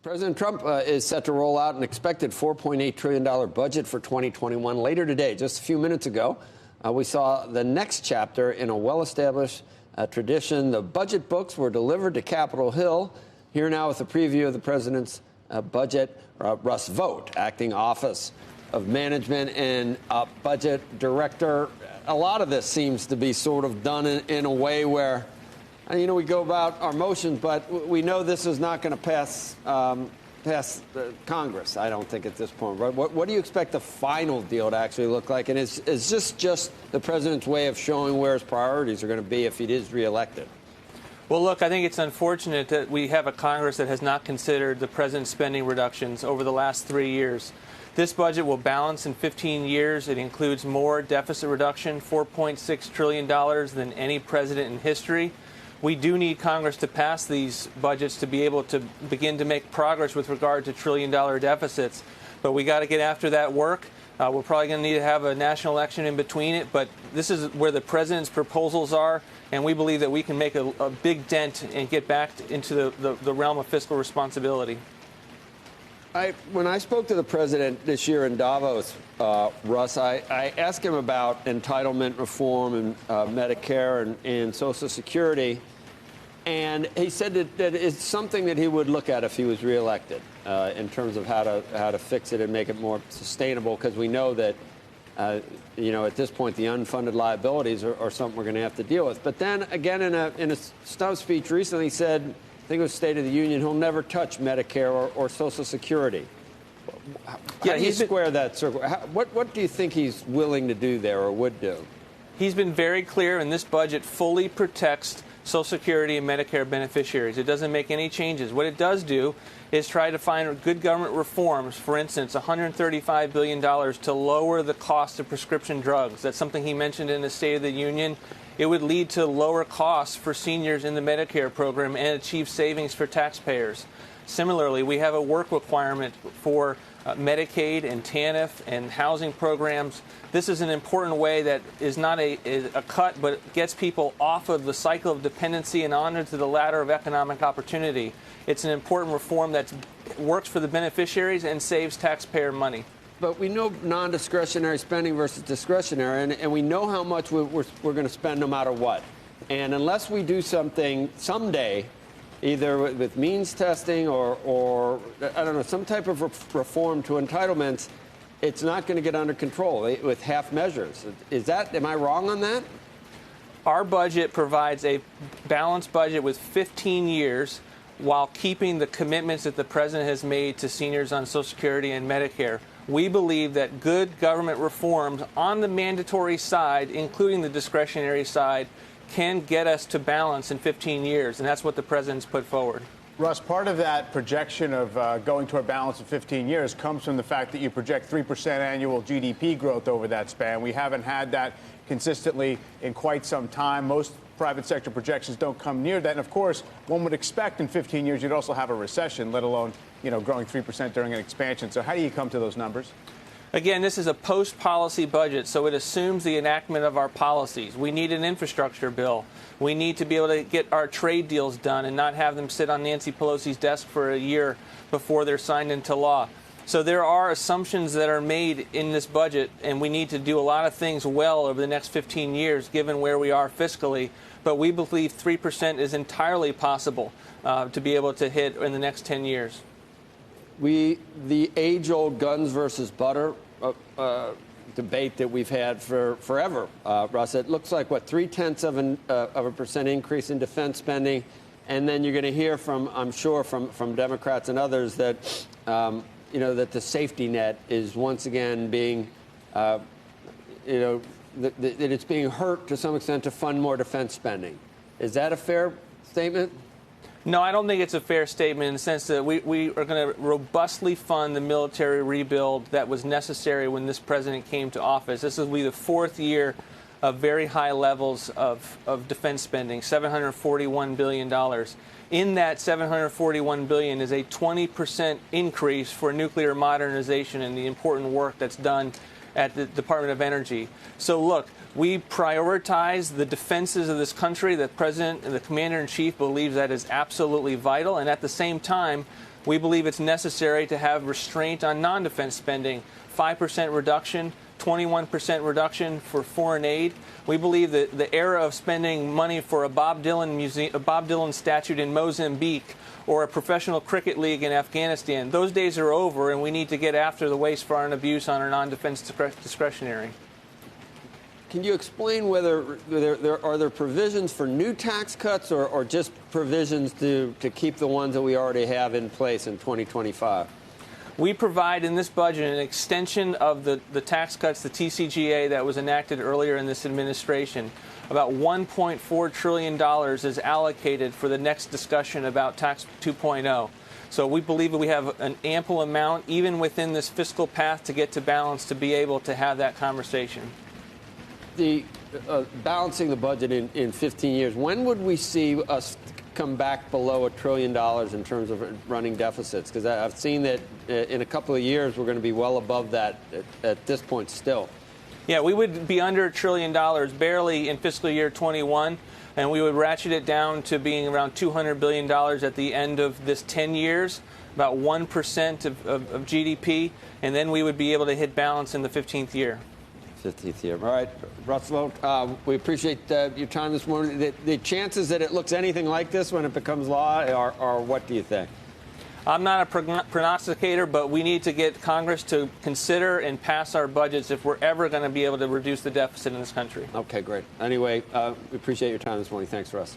President Trump is set to roll out an expected $4.8 trillion budget for 2021 later today. Just a few minutes ago, we saw the next chapter in a well-established tradition. The budget books were delivered to Capitol Hill. Here now with a preview of the president's budget, Russ Vought, acting Office of Management and Budget Director. A lot of this seems to be sort of done in a way where, you know, we go about our motions, but we know this is not going to pass Congress, I don't think, at this point. What do you expect the final deal to actually look like? And is this just the president's way of showing where his priorities are going to be if he is reelected? Well, look, I think it's unfortunate that we have a Congress that has not considered the president's spending reductions over the last 3 years. This budget will balance in 15 years. It includes more deficit reduction, $4.6 trillion than any president in history. We do need Congress to pass these budgets to be able to begin to make progress with regard to trillion-dollar deficits. But we got to get after that work. We're probably going to need to have a national election in between it. But this is where the president's proposals are, and we believe that we can make a big dent and get back into the realm of fiscal responsibility. When I spoke to the president this year in Davos, Russ, I asked him about entitlement reform and Medicare and Social Security, and he said that it's something that he would look at if he was reelected in terms of how to fix it and make it more sustainable, because we know that you know, at this point the unfunded liabilities are something we're going to have to deal with. But then again, in a stump speech recently, he said, I think it was State of the Union, he'll never touch Medicare or Social Security. How do you square that circle? What do you think he's willing to do there or would do? He's been very clear, and this budget fully protects Social Security and Medicare beneficiaries. It doesn't make any changes. What it does do is try to find good government reforms, for instance, $135 billion to lower the cost of prescription drugs. That's something he mentioned in the State of the Union. It would lead to lower costs for seniors in the Medicare program and achieve savings for taxpayers. Similarly, we have a work requirement for Medicaid and TANF and housing programs. This is an important way that is not a cut, but gets people off of the cycle of dependency and onto the ladder of economic opportunity. It's an important reform that works for the beneficiaries and saves taxpayer money. But we know non-discretionary spending versus discretionary, and we know how much we're going to spend no matter what. And unless we do something someday, either with means testing or I don't know, some type of reform to entitlements, it's not going to get under control with half measures. Am I wrong on that? Our budget provides a balanced budget with 15 years while keeping the commitments that the president has made to seniors on Social Security and Medicare. We believe that good government reforms on the mandatory side, including the discretionary side, can get us to balance in 15 years, and that's what the president's put forward. Russ, part of that projection of going to a balance of 15 years comes from the fact that you project 3% annual GDP growth over that span. We haven't had that consistently in quite some time. Most private sector projections don't come near that. And, of course, one would expect in 15 years you'd also have a recession, let alone, you know, growing 3% during an expansion. So how do you come to those numbers? Again, this is a post-policy budget, so it assumes the enactment of our policies. We need an infrastructure bill. We need to be able to get our trade deals done and not have them sit on Nancy Pelosi's desk for a year before they're signed into law. So there are assumptions that are made in this budget, and we need to do a lot of things well over the next 15 years, given where we are fiscally. But we believe 3% is entirely possible to be able to hit in the next 10 years. The age-old guns versus butter debate that we've had for forever, Russ, it looks like, what, 0.3% increase in defense spending, and then you're going to hear from, I'm sure, from Democrats and others that, you know, that the safety net is once again being, you know, that it's being hurt to some extent to fund more defense spending. Is that a fair statement? No, I don't think it's a fair statement in the sense that we are going to robustly fund the military rebuild that was necessary when this president came to office. This will be the fourth year of very high levels of defense spending, $741 billion. In that $741 billion is a 20% increase for nuclear modernization and the important work that's done at the Department of Energy. So look, we prioritize the defenses of this country. The president and the commander-in-chief believes that is absolutely vital. And at the same time, We believe it's necessary to have restraint on non-defense spending, 5% reduction, 21% reduction for foreign aid. We believe that the era of spending money for a Bob Dylan statue in Mozambique or a professional cricket league in Afghanistan, those days are over, and we need to get after the waste, fraud, and abuse on our non-defense discretionary. Can you explain whether are there provisions for new tax cuts or just provisions to keep the ones that we already have in place in 2025? We provide in this budget an extension of the tax cuts, the TCJA, that was enacted earlier in this administration. About $1.4 trillion is allocated for the next discussion about Tax 2.0. So we believe that we have an ample amount, even within this fiscal path, to get to balance, to be able to have that conversation. The balancing the budget in 15 years, when would we see us come back below $1 trillion in terms of running deficits? Because I've seen that in a couple of years we're going to be well above that at this point still. Yeah, we would be under $1 trillion barely in fiscal year 21, and we would ratchet it down to being around $200 billion at the end of this 10 years, about 1% of GDP, and then we would be able to hit balance in the 15th year. 15th year. All right, Russell, we appreciate your time this morning. The chances that it looks anything like this when it becomes law are what do you think? I'm not a prognosticator, but we need to get Congress to consider and pass our budgets if we're ever going to be able to reduce the deficit in this country. Okay, great. Anyway, we appreciate your time this morning. Thanks, Russ.